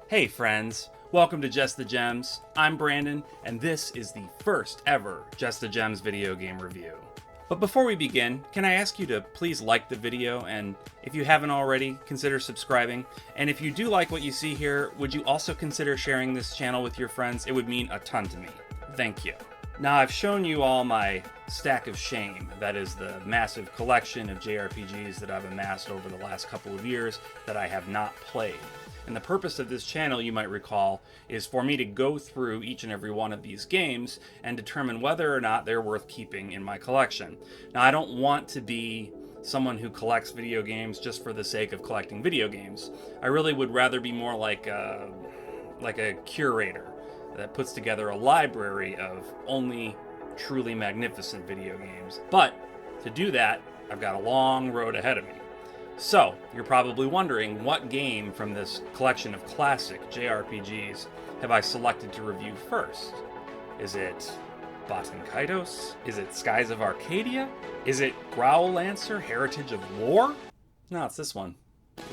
Hey friends, welcome to Just the Gems. I'm Brandon, and this is the first ever Just the Gems video game review. But before we begin, can I ask you to please like the video, and if you haven't already, consider subscribing. And if you do like what you see here, would you also consider sharing this channel with your friends? It would mean a ton to me. Thank you. Now, I've shown you all my stack of shame. That is the massive collection of JRPGs that I've amassed over the last couple of years that I have not played. And the purpose of this channel, you might recall, is for me to go through each and every one of these games and determine whether or not they're worth keeping in my collection. Now, I don't want to be someone who collects video games just for the sake of collecting video games. I really would rather be more like a curator that puts together a library of only truly magnificent video games. But to do that, I've got a long road ahead of me. So, you're probably wondering, what game from this collection of classic JRPGs have I selected to review first? Is it Baten Kaitos? Is it Skies of Arcadia? Is it Growlancer, Heritage of War? No, it's this one.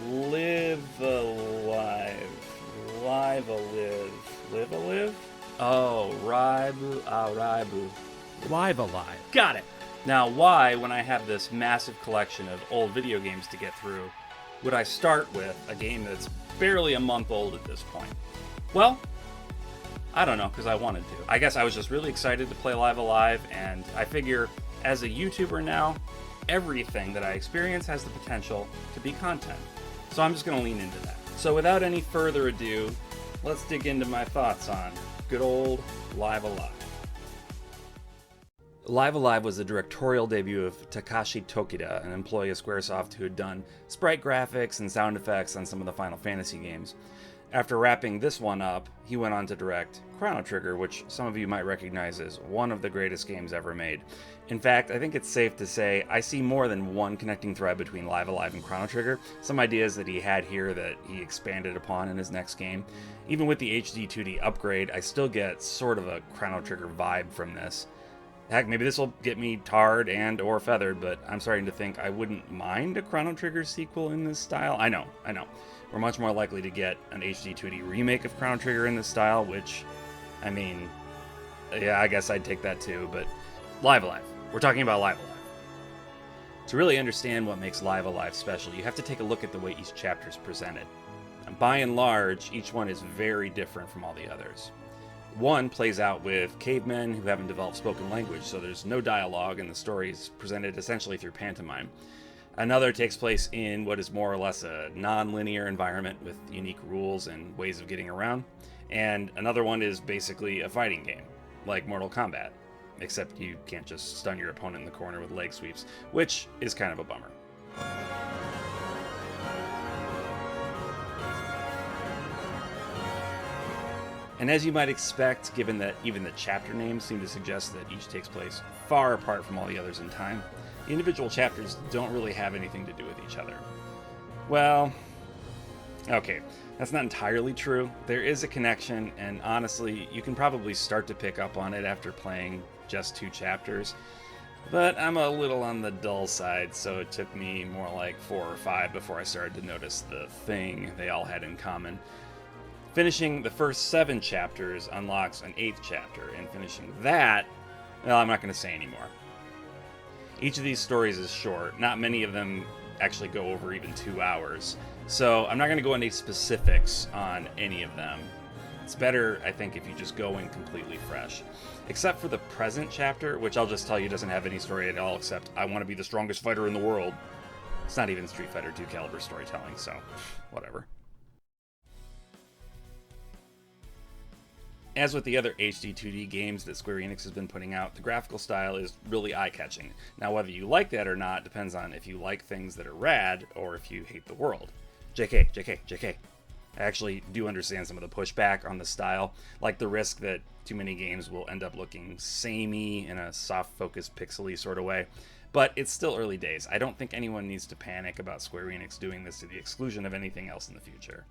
Live Alive. Live Alive. Live Alive? Oh, Raibu. Raibu. Live Alive. Got it! Now, why, when I have this massive collection of old video games to get through, would I start with a game that's barely a month old at this point? Well, I don't know, because I wanted to. I guess I was just really excited to play Live Alive, and I figure, as a YouTuber now, everything that I experience has the potential to be content. So I'm just going to lean into that. So without any further ado, let's dig into my thoughts on good old Live Alive. Live Alive was the directorial debut of Takashi Tokida, an employee of Squaresoft who had done sprite graphics and sound effects on some of the Final Fantasy games. After wrapping this one up, he went on to direct Chrono Trigger, which some of you might recognize as one of the greatest games ever made. In fact, I think it's safe to say I see more than one connecting thread between Live Alive and Chrono Trigger, some ideas that he had here that he expanded upon in his next game. Even with the HD 2D upgrade, I still get sort of a Chrono Trigger vibe from this. Heck, maybe this will get me tarred and or feathered, but I'm starting to think I wouldn't mind a Chrono Trigger sequel in this style. I know. We're much more likely to get an HD 2D remake of Chrono Trigger in this style, which, I mean, yeah, I guess I'd take that too, but Live Alive. We're talking about Live Alive. To really understand what makes Live Alive special, you have to take a look at the way each chapter is presented. And by and large, each one is very different from all the others. One plays out with cavemen who haven't developed spoken language, so there's no dialogue and the story is presented essentially through pantomime. Another takes place in what is more or less a non-linear environment with unique rules and ways of getting around. And another one is basically a fighting game, like Mortal Kombat, except you can't just stun your opponent in the corner with leg sweeps, which is kind of a bummer. And as you might expect, given that even the chapter names seem to suggest that each takes place far apart from all the others in time, the individual chapters don't really have anything to do with each other. Well, okay, that's not entirely true. There is a connection, and honestly, you can probably start to pick up on it after playing just 2 chapters. But I'm a little on the dull side, so it took me more like 4 or 5 before I started to notice the thing they all had in common. Finishing the first 7 chapters unlocks an 8th chapter, and finishing that, well, I'm not going to say anymore. Each of these stories is short. Not many of them actually go over even 2 hours, so I'm not going to go into specifics on any of them. It's better, I think, if you just go in completely fresh. Except for the present chapter, which I'll just tell you doesn't have any story at all, except I want to be the strongest fighter in the world. It's not even Street Fighter 2 caliber storytelling, so whatever. As with the other HD 2D games that Square Enix has been putting out, the graphical style is really eye-catching. Now, whether you like that or not depends on if you like things that are rad or if you hate the world. JK. I actually do understand some of the pushback on the style, like the risk that too many games will end up looking samey in a soft-focused, pixely sort of way. But it's still early days. I don't think anyone needs to panic about Square Enix doing this to the exclusion of anything else in the future.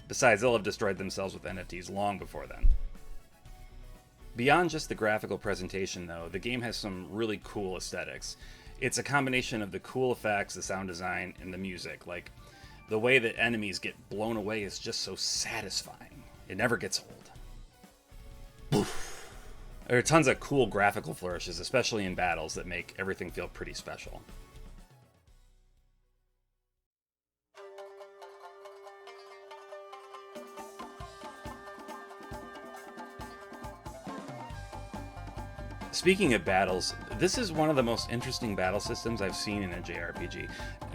Besides, they'll have destroyed themselves with NFTs long before then. Beyond just the graphical presentation, though, the game has some really cool aesthetics. It's a combination of the cool effects, the sound design, and the music. Like, The way that enemies get blown away is just so satisfying. It never gets old. Oof. There are tons of cool graphical flourishes, especially in battles, that make everything feel pretty special. Speaking of battles, this is one of the most interesting battle systems I've seen in a JRPG.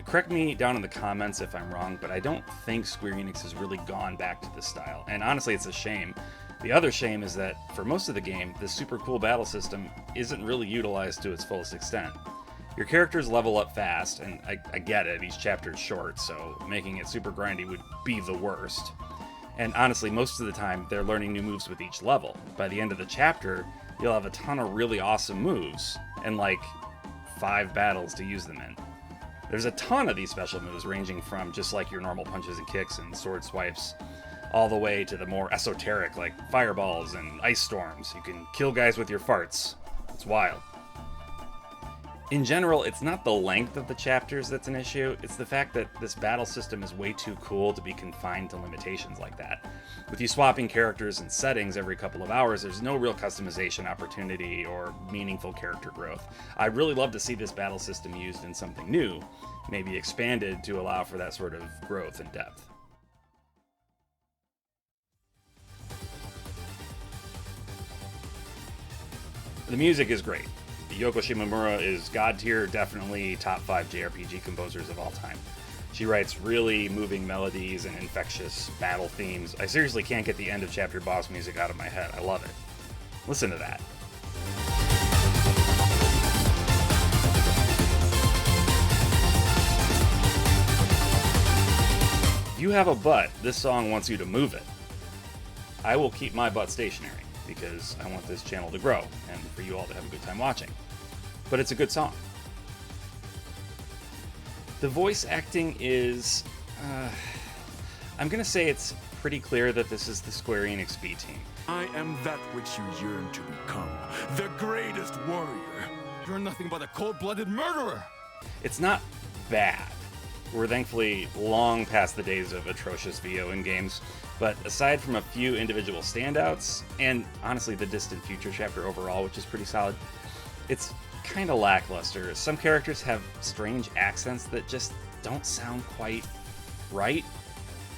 Correct me down in the comments if I'm wrong, but I don't think Square Enix has really gone back to this style. And honestly, it's a shame. The other shame is that for most of the game, this super cool battle system isn't really utilized to its fullest extent. Your characters level up fast, and I get it, each chapter is short, so making it super grindy would be the worst. And honestly, most of the time, they're learning new moves with each level. By the end of the chapter, you'll have a ton of really awesome moves, and like 5 battles to use them in. There's a ton of these special moves, ranging from just like your normal punches and kicks and sword swipes, all the way to the more esoteric, like fireballs and ice storms. You can kill guys with your farts. It's wild. In general, it's not the length of the chapters that's an issue, it's the fact that this battle system is way too cool to be confined to limitations like that. With you swapping characters and settings every couple of hours, there's no real customization opportunity or meaningful character growth. I'd really love to see this battle system used in something new, maybe expanded to allow for that sort of growth and depth. The music is great. Yoko Shimomura is god tier, definitely top 5 JRPG composers of all time. She writes really moving melodies and infectious battle themes. I seriously can't get the end of chapter boss music out of my head. I love it. Listen to that. If you have a butt, this song wants you to move it. I will keep my butt stationary because I want this channel to grow and for you all to have a good time watching. But it's a good song. The voice acting is... I'm gonna say it's pretty clear that this is the Square Enix B team. I am that which you yearn to become, the greatest warrior. You're nothing but a cold-blooded murderer. It's not bad. We're thankfully long past the days of atrocious VO in games, but aside from a few individual standouts, and honestly the Distant Future chapter overall, which is pretty solid, it's kind of lackluster. Some characters have strange accents that just don't sound quite right.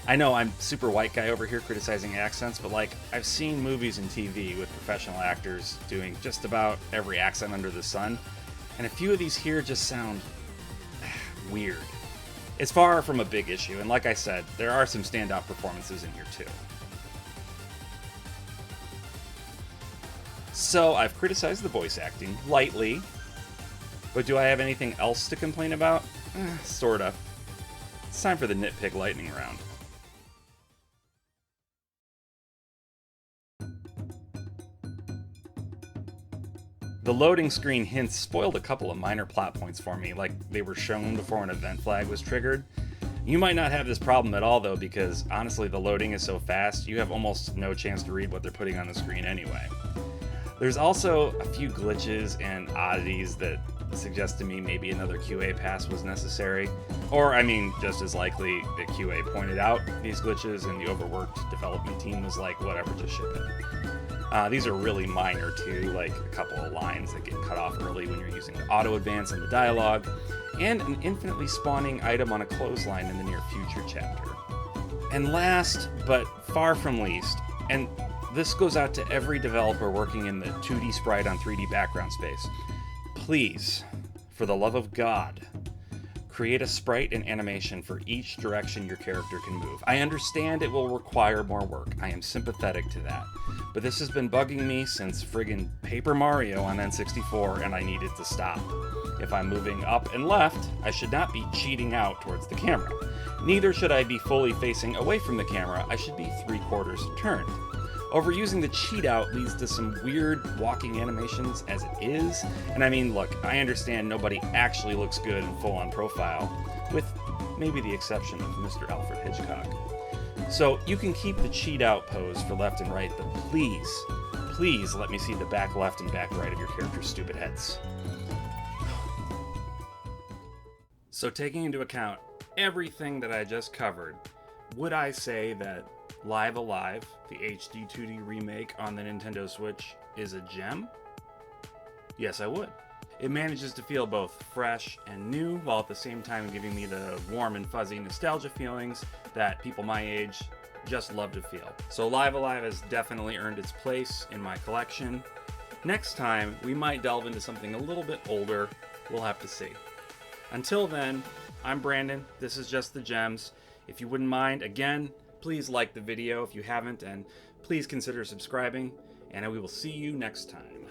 I know I'm super white guy over here criticizing accents, but like, I've seen movies and TV with professional actors doing just about every accent under the sun, and a few of these here just sound weird. It's far from a big issue, and like I said, there are some standout performances in here too. So I've criticized the voice acting lightly, but do I have anything else to complain about? Sorta. It's time for the nitpick lightning round. The loading screen hints spoiled a couple of minor plot points for me, like they were shown before an event flag was triggered. You might not have this problem at all though, because honestly the loading is so fast, you have almost no chance to read what they're putting on the screen anyway. There's also a few glitches and oddities that suggest to me maybe another QA pass was necessary. Or, I mean, just as likely the QA pointed out these glitches and the overworked development team was like, whatever, just ship it. These are really minor too, like a couple of lines that get cut off early when you're using the auto advance in the dialogue, and an infinitely spawning item on a clothesline in the near future chapter. And last, but far from least, and this goes out to every developer working in the 2D sprite on 3D background space, please, for the love of God, create a sprite and animation for each direction your character can move. I understand it will require more work. I am sympathetic to that. But this has been bugging me since friggin' Paper Mario on N64, and I need it to stop. If I'm moving up and left, I should not be cheating out towards the camera. Neither should I be fully facing away from the camera. I should be 3/4 turned. Overusing the cheat out leads to some weird walking animations as it is, and I mean, look, I understand nobody actually looks good in full-on profile, with maybe the exception of Mr. Alfred Hitchcock. So you can keep the cheat out pose for left and right, but please let me see the back left and back right of your character's stupid heads. So taking into account everything that I just covered, would I say that Live Alive, the HD 2D remake on the Nintendo Switch, is a gem? Yes, I would. It manages to feel both fresh and new, while at the same time giving me the warm and fuzzy nostalgia feelings that people my age just love to feel. So Live Alive has definitely earned its place in my collection. Next time, we might delve into something a little bit older. We'll have to see. Until then, I'm Brandon. This is Just the Gems. If you wouldn't mind, again, please like the video if you haven't, and please consider subscribing, and we will see you next time.